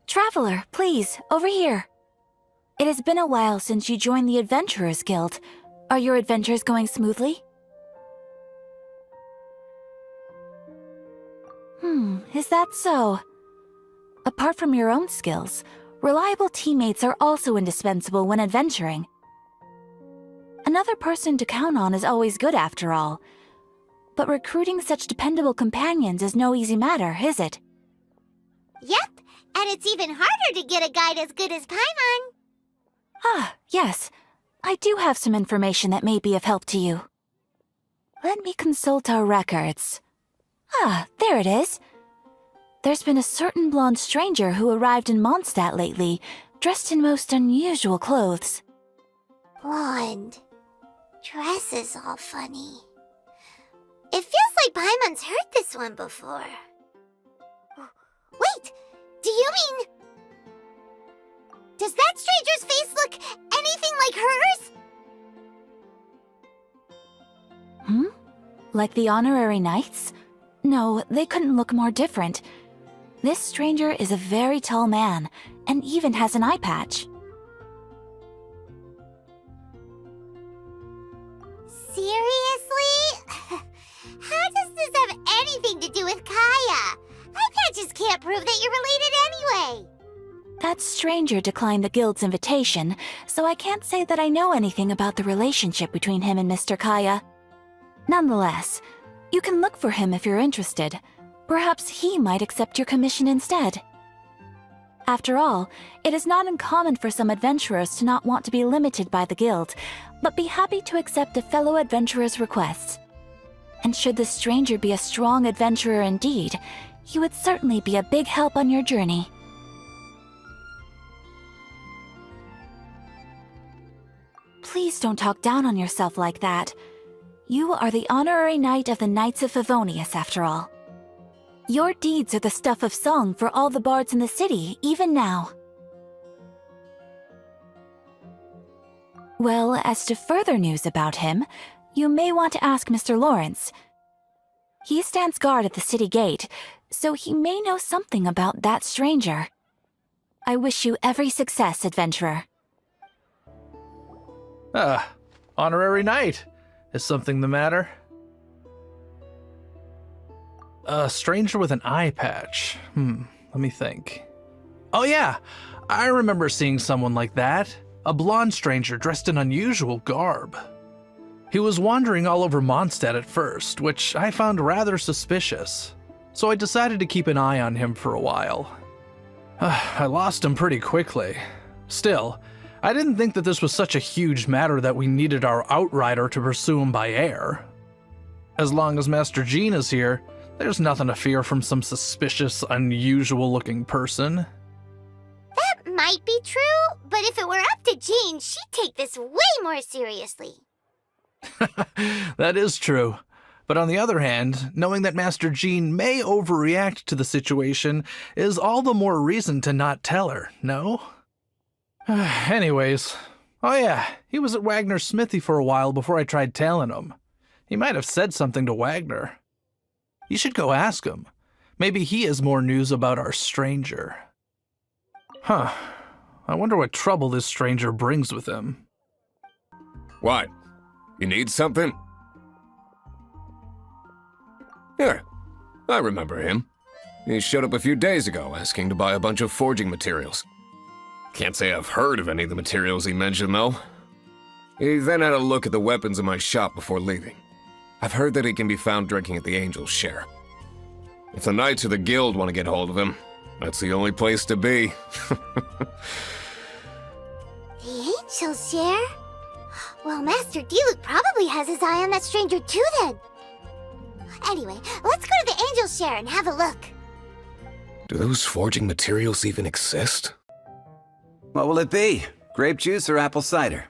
Traveler, please, over here. It has been a while since you joined the Adventurers Guild. Are your adventures going smoothly? Is that so? Apart from your own skills, reliable teammates are also indispensable when adventuring. Another person to count on is always good after all. But recruiting such dependable companions is no easy matter, is it? Yep, and it's even harder to get a guide as good as Paimon. Ah, yes. I do have some information that may be of help to you. Let me consult our records. Ah, there it is. There's been a certain blonde stranger who arrived in Mondstadt lately, dressed in most unusual clothes. Blonde. Dresses all funny. It feels like Paimon's heard this one before. Wait! Do you mean... Does that stranger's face look anything like hers? Like the honorary knights? No, they couldn't look more different. This stranger is a very tall man, and even has an eye patch. Seriously? How does this have anything to do with Kaya? Eye patches can't prove that you're related anyway. That stranger declined the guild's invitation, so I can't say that I know anything about the relationship between him and Mr. Kaya. Nonetheless, you can look for him if you're interested. Perhaps he might accept your commission instead. After all, it is not uncommon for some adventurers to not want to be limited by the guild, but be happy to accept a fellow adventurer's requests. And should the stranger be a strong adventurer indeed, he would certainly be a big help on your journey. Please don't talk down on yourself like that. You are the honorary knight of the Knights of Favonius, after all. Your deeds are the stuff of song for all the bards in the city, even now. Well, as to further news about him, you may want to ask Mr. Lawrence. He stands guard at the city gate, so he may know something about that stranger. I wish you every success, adventurer. Honorary knight. Is something the matter? A stranger with an eye patch. Let me think. Oh yeah, I remember seeing someone like that. A blonde stranger dressed in unusual garb. He was wandering all over Mondstadt at first, which I found rather suspicious. So I decided to keep an eye on him for a while. I lost him pretty quickly. Still, I didn't think that this was such a huge matter that we needed our outrider to pursue him by air. As long as Master Jean is here, there's nothing to fear from some suspicious, unusual-looking person. That might be true, but if it were up to Jean, she'd take this way more seriously. That is true. But on the other hand, knowing that Master Jean may overreact to the situation is all the more reason to not tell her, no? Anyways, oh yeah, he was at Wagner's smithy for a while before I tried tailing him. He might have said something to Wagner. You should go ask him. Maybe he has more news about our stranger. I wonder what trouble this stranger brings with him. What? You need something? Here, I remember him. He showed up a few days ago asking to buy a bunch of forging materials. Can't say I've heard of any of the materials he mentioned, though. He then had a look at the weapons in my shop before leaving. I've heard that he can be found drinking at the Angel's Share. If the Knights of the Guild want to get hold of him, that's the only place to be. The Angel's Share? Well, Master Diluc probably has his eye on that stranger too, then. Anyway, let's go to the Angel's Share and have a look. Do those forging materials even exist? What will it be? Grape juice or apple cider?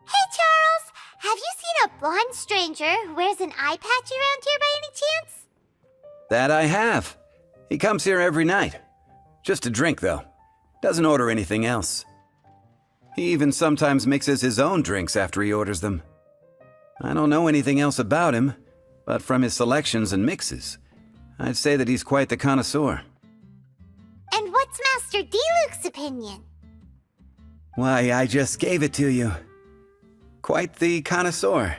Hey, Charles! Have you seen a blonde stranger who wears an eye patch around here by any chance? That I have. He comes here every night. Just to drink, though. Doesn't order anything else. He even sometimes mixes his own drinks after he orders them. I don't know anything else about him, but from his selections and mixes, I'd say that he's quite the connoisseur. And what's Master Diluc's opinion? Why, I just gave it to you. Quite the connoisseur.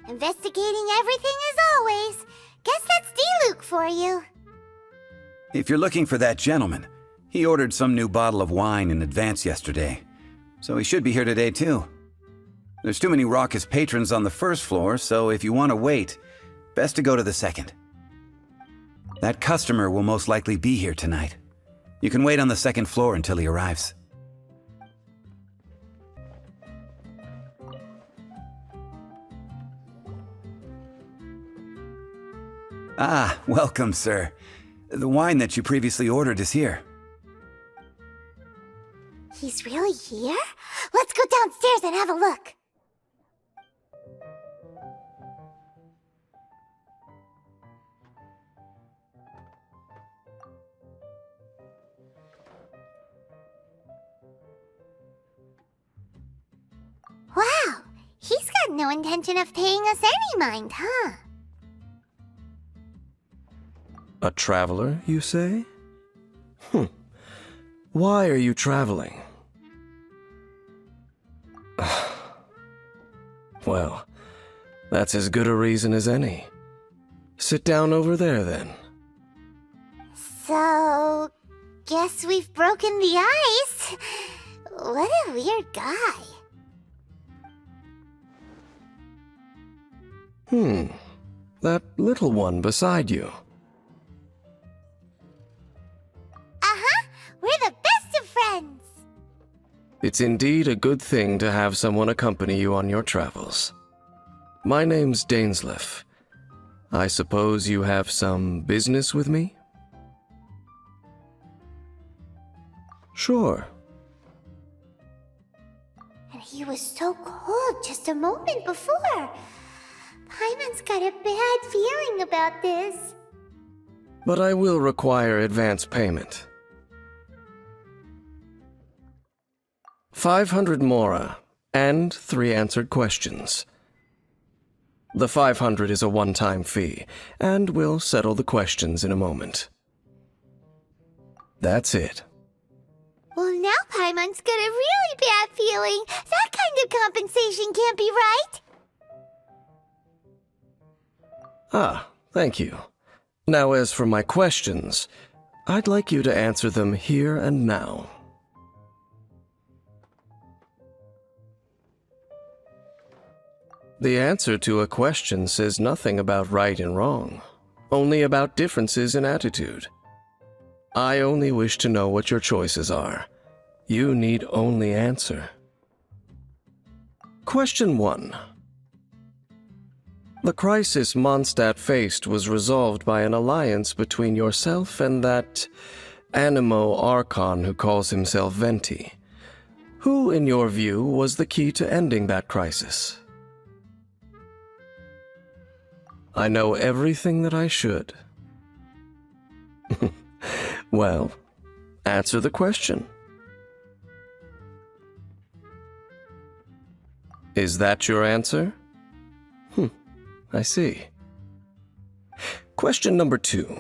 Investigating everything as always. Guess that's Diluc for you. If you're looking for that gentleman, he ordered some new bottle of wine in advance yesterday, so he should be here today too. There's too many raucous patrons on the first floor, so if you want to wait, best to go to the second. That customer will most likely be here tonight. You can wait on the second floor until he arrives. Ah, welcome, sir. The wine that you previously ordered is here. He's really here? Let's go downstairs and have a look. Wow, he's got no intention of paying us any mind, huh? A traveler, you say? Why are you traveling? Well, that's as good a reason as any. Sit down over there, then. So, guess we've broken the ice. What a weird guy. That little one beside you. We're the best of friends. It's indeed a good thing to have someone accompany you on your travels. My name's Dainsleif. I suppose you have some business with me? Sure. And he was so cold just a moment before. Paimon's got a bad feeling about this. But I will require advance payment. 500 mora, and 3 answered questions. The 500 is a one-time fee, and we'll settle the questions in a moment. That's it. Well, now Paimon's got a really bad feeling. That kind of compensation can't be right. Ah, thank you. Now as for my questions, I'd like you to answer them here and now. The answer to a question says nothing about right and wrong, only about differences in attitude. I only wish to know what your choices are. You need only answer. Question 1. The crisis Mondstadt faced was resolved by an alliance between yourself and that Animo Archon who calls himself Venti. Who, in your view, was the key to ending that crisis? I know everything that I should. Well, answer the question. Is that your answer? I see. Question number 2.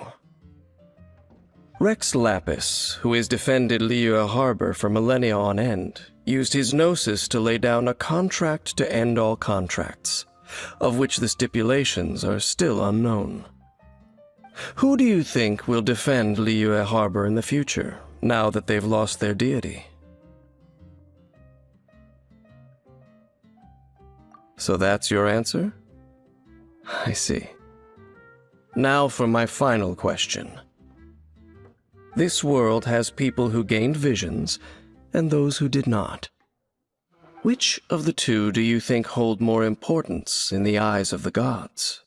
Rex Lapis, who has defended Liyue Harbor for millennia on end, used his gnosis to lay down a contract to end all contracts, of which the stipulations are still unknown. Who do you think will defend Liyue Harbor in the future, now that they've lost their deity? So that's your answer? I see. Now for my final question. This world has people who gained visions and those who did not. Which of the two do you think hold more importance in the eyes of the gods?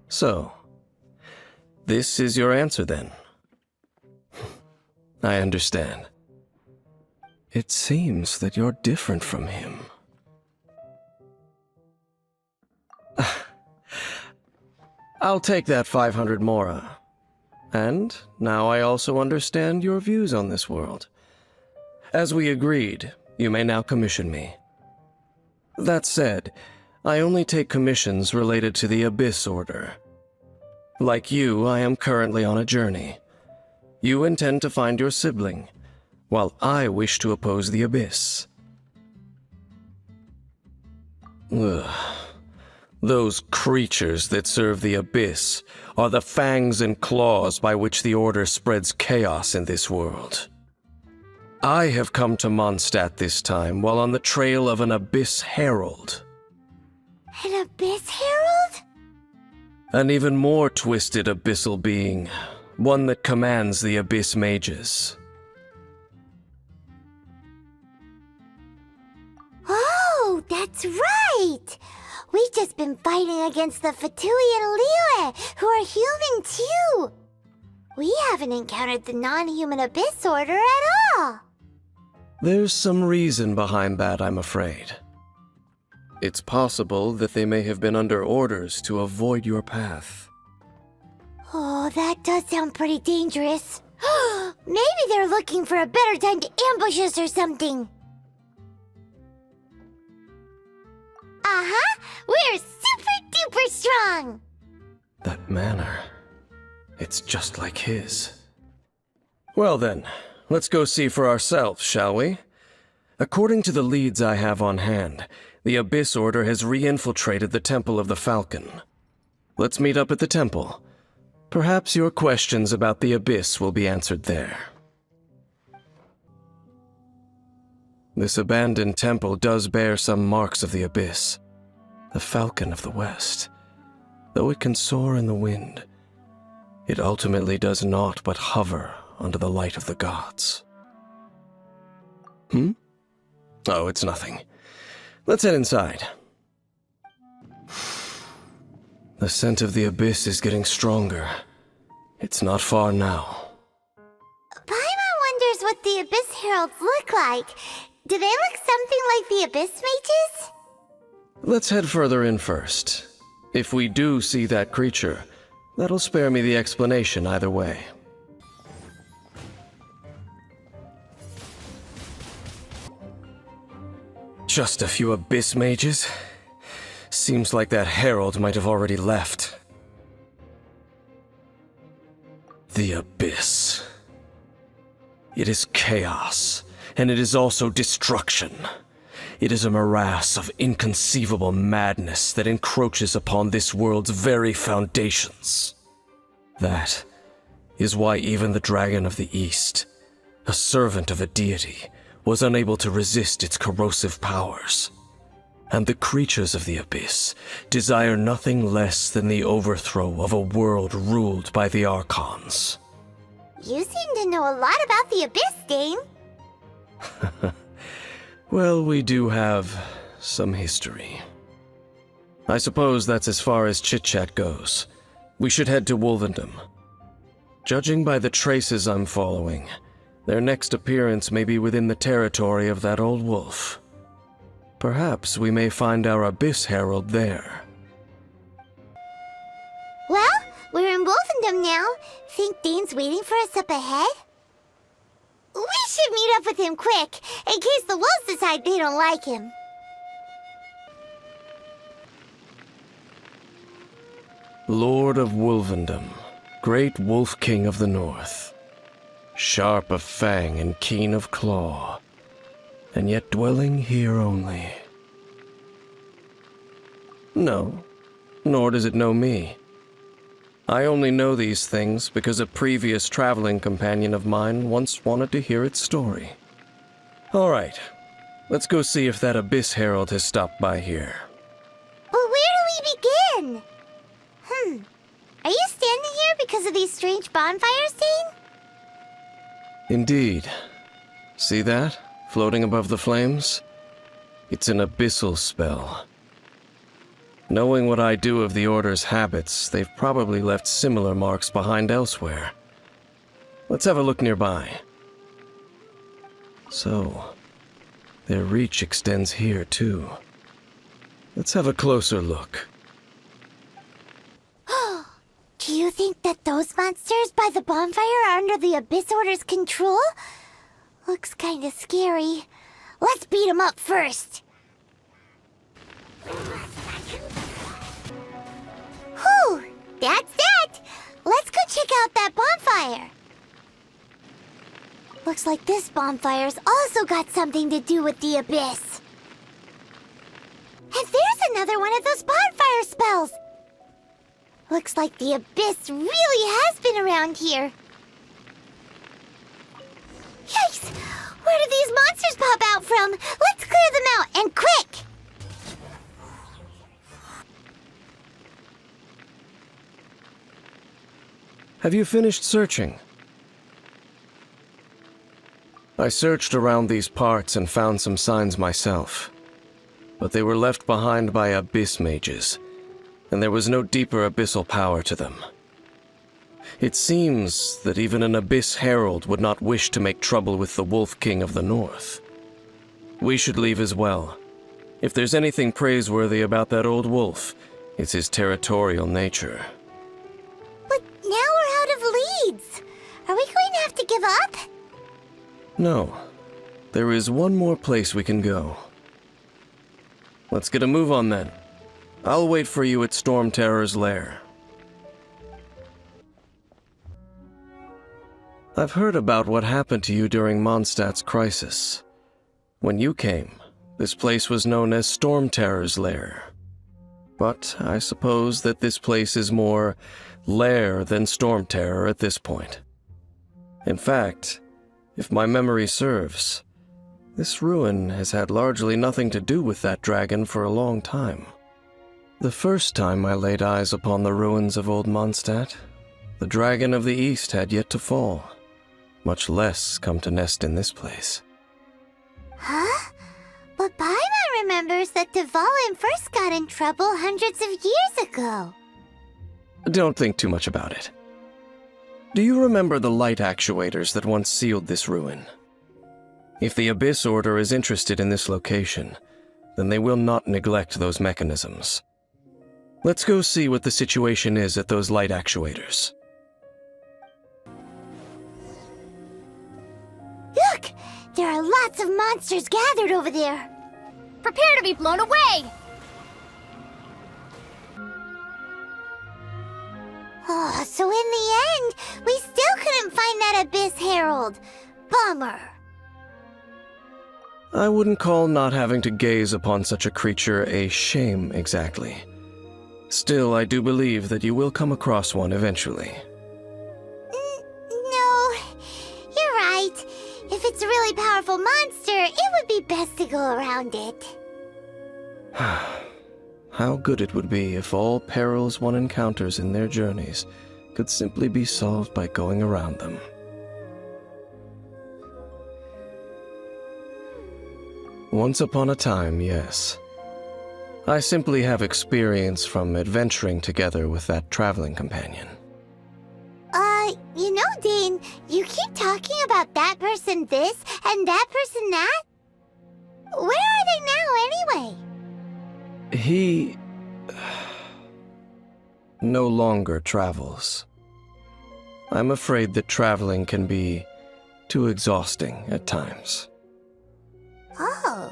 So, this is your answer then. I understand. It seems that you're different from him. I'll take that 500 mora. And now I also understand your views on this world. As we agreed, you may now commission me. That said, I only take commissions related to the Abyss Order. Like you, I am currently on a journey. You intend to find your sibling, while I wish to oppose the Abyss. Ugh. Those creatures that serve the Abyss are the fangs and claws by which the Order spreads chaos in this world. I have come to Mondstadt this time while on the trail of an Abyss Herald. An Abyss Herald? An even more twisted abyssal being, one that commands the Abyss Mages. Oh, that's right! We've just been fighting against the Fatui and Liyue, who are human too! We haven't encountered the non-human Abyss Order at all! There's some reason behind that, I'm afraid. It's possible that they may have been under orders to avoid your path. Oh, that does sound pretty dangerous. Maybe they're looking for a better time to ambush us or something. Uh-huh! We're super-duper strong! That manner, it's just like his. Well then, let's go see for ourselves, shall we? According to the leads I have on hand, the Abyss Order has re-infiltrated the Temple of the Falcon. Let's meet up at the temple. Perhaps your questions about the Abyss will be answered there. This abandoned temple does bear some marks of the Abyss, the Falcon of the West. Though it can soar in the wind, it ultimately does naught but hover under the light of the gods. Oh, it's nothing. Let's head inside. The scent of the Abyss is getting stronger. It's not far now. Paimon wonders what the Abyss Heralds look like. Do they look something like the Abyss Mages? Let's head further in first. If we do see that creature, that'll spare me the explanation either way. Just a few Abyss Mages? Seems like that Herald might have already left. The Abyss. It is chaos, and it is also destruction. It is a morass of inconceivable madness that encroaches upon this world's very foundations. That is why even the Dragon of the East, a servant of a deity, was unable to resist its corrosive powers. And the creatures of the Abyss desire nothing less than the overthrow of a world ruled by the Archons. You seem to know a lot about the Abyss, Dane. Well, we do have some history. I suppose that's as far as chit-chat goes. We should head to Wolvendom. Judging by the traces I'm following, their next appearance may be within the territory of that old wolf. Perhaps we may find our Abyss Herald there. Well, we're in Wolfendom now. Think Dane's waiting for us up ahead? We should meet up with him quick, in case the wolves decide they don't like him. Lord of Wolvendom, great Wolf King of the North. Sharp of fang and keen of claw, and yet dwelling here only. No, nor does it know me. I only know these things because a previous traveling companion of mine once wanted to hear its story. All right, let's go see if that Abyss Herald has stopped by here. But where do we begin? Are you standing here because of these strange bonfires, Dane? Indeed. See that, floating above the flames? It's an abyssal spell. Knowing what I do of the Order's habits, they've probably left similar marks behind elsewhere. Let's have a look nearby. So, their reach extends here too. Let's have a closer look. Do you think that those monsters by the bonfire are under the Abyss Order's control? Looks kinda scary. Let's beat them up first. Looks like this bonfire's also got something to do with the Abyss. And there's another one of those bonfire spells! Looks like the Abyss really has been around here. Yikes! Where did these monsters pop out from? Let's clear them out, and quick! Have you finished searching? I searched around these parts and found some signs myself, but they were left behind by abyss mages, and there was no deeper abyssal power to them. It seems that even an Abyss Herald would not wish to make trouble with the Wolf King of the North. We should leave as well. If there's anything praiseworthy about that old wolf, it's his territorial nature. But now we're out of leads. Are we going to have to give up? No. There is one more place we can go. Let's get a move on then. I'll wait for you at Storm Terror's lair. I've heard about what happened to you during Mondstadt's crisis. When you came, this place was known as Storm Terror's lair. But I suppose that this place is more lair than Storm Terror at this point. In fact, if my memory serves, this ruin has had largely nothing to do with that dragon for a long time. The first time I laid eyes upon the ruins of Old Mondstadt, the Dragon of the East had yet to fall, much less come to nest in this place. Huh? But Paimon remembers that Dvalin first got in trouble hundreds of years ago. Don't think too much about it. Do you remember the light actuators that once sealed this ruin? If the Abyss Order is interested in this location, then they will not neglect those mechanisms. Let's go see what the situation is at those light actuators. Look! There are lots of monsters gathered over there. Prepare to be blown away! Oh, so in the end, we still couldn't find that Abyss Herald. Bummer. I wouldn't call not having to gaze upon such a creature a shame exactly. Still, I do believe that you will come across one eventually. No, you're right. If it's a really powerful monster, it would be best to go around it. How good it would be if all perils one encounters in their journeys could simply be solved by going around them. Once upon a time, yes. I simply have experience from adventuring together with that traveling companion. You know, Dane, you keep talking about that person this and that person that. Where are they now, anyway? He no longer travels. I'm afraid that traveling can be too exhausting at times. Oh,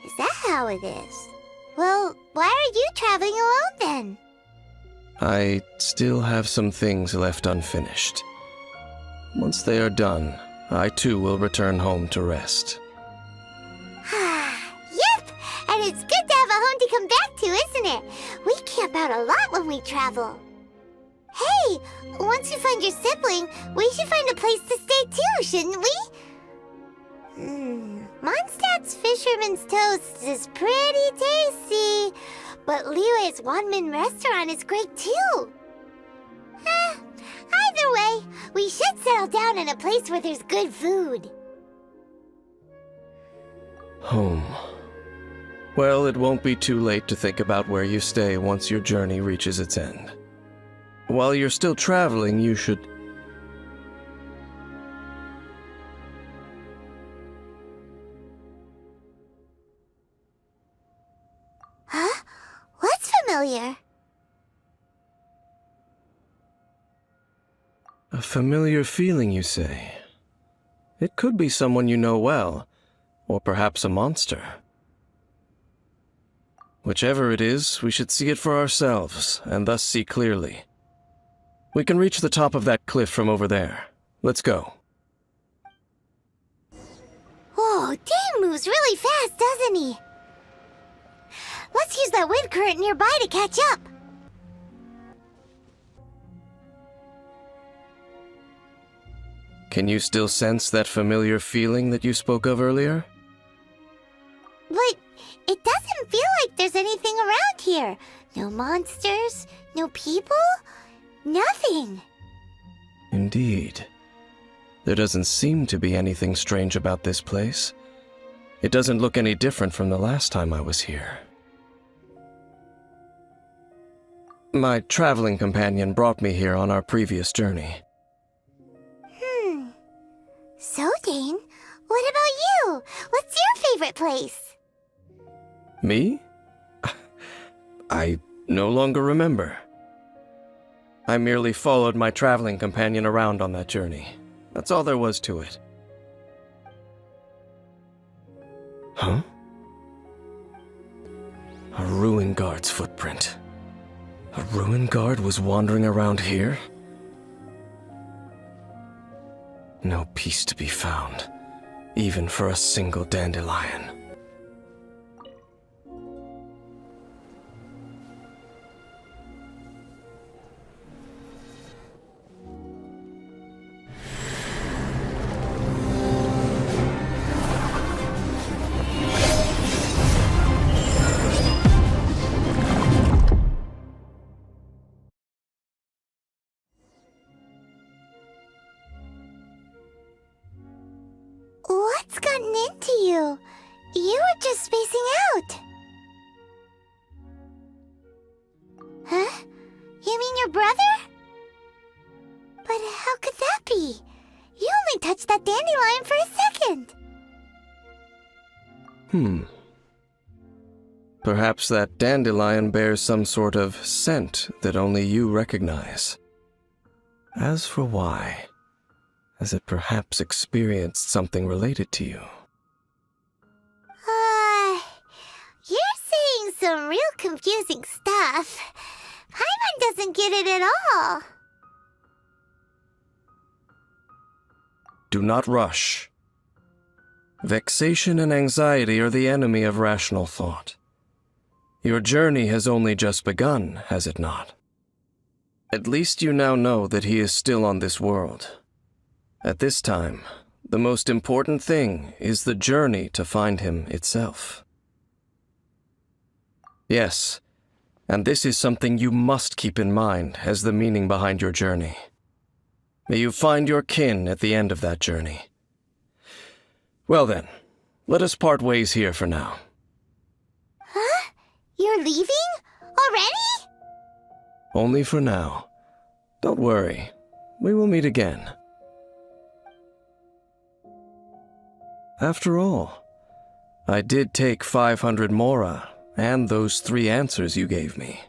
is that how it is? Well, why are you traveling alone then? I still have some things left unfinished. Once they are done, I too will return home to rest. Yep, and it's good to have a home to come back to, isn't it? We camp out a lot when we travel. Hey, once you find your sibling, we should find a place to stay too, shouldn't we? Mondstadt's Fisherman's Toast is pretty tasty, but Liyue's one-man restaurant is great too. Either way, we should settle down in a place where there's good food. Home. Well, it won't be too late to think about where you stay once your journey reaches its end. While you're still traveling, you should... Huh? What's familiar? A familiar feeling, you say? It could be someone you know well, or perhaps a monster. Whichever it is, we should see it for ourselves, and thus see clearly. We can reach the top of that cliff from over there. Let's go. Whoa, Dane moves really fast, doesn't he? Let's use that wind current nearby to catch up. Can you still sense that familiar feeling that you spoke of earlier? But it doesn't feel like there's anything around here. No monsters, no people, nothing. Indeed. There doesn't seem to be anything strange about this place. It doesn't look any different from the last time I was here. My traveling companion brought me here on our previous journey. So, Dane, what about you? What's your favorite place? Me? I no longer remember. I merely followed my traveling companion around on that journey. That's all there was to it. Huh? A ruin guard's footprint. A ruin guard was wandering around here? No peace to be found, even for a single dandelion. What's gotten into you? You were just spacing out. Huh? You mean your brother? But how could that be? You only touched that dandelion for a second. Perhaps that dandelion bears some sort of scent that only you recognize. As for why, has it perhaps experienced something related to you? You're saying some real confusing stuff. Paimon doesn't get it at all. Do not rush. Vexation and anxiety are the enemy of rational thought. Your journey has only just begun, has it not? At least you now know that he is still on this world. At this time, the most important thing is the journey to find him itself. Yes, and this is something you must keep in mind as the meaning behind your journey. May you find your kin at the end of that journey. Well then, let us part ways here for now. Huh? You're leaving? Already? Only for now. Don't worry, we will meet again. After all, I did take 500 mora and those 3 answers you gave me.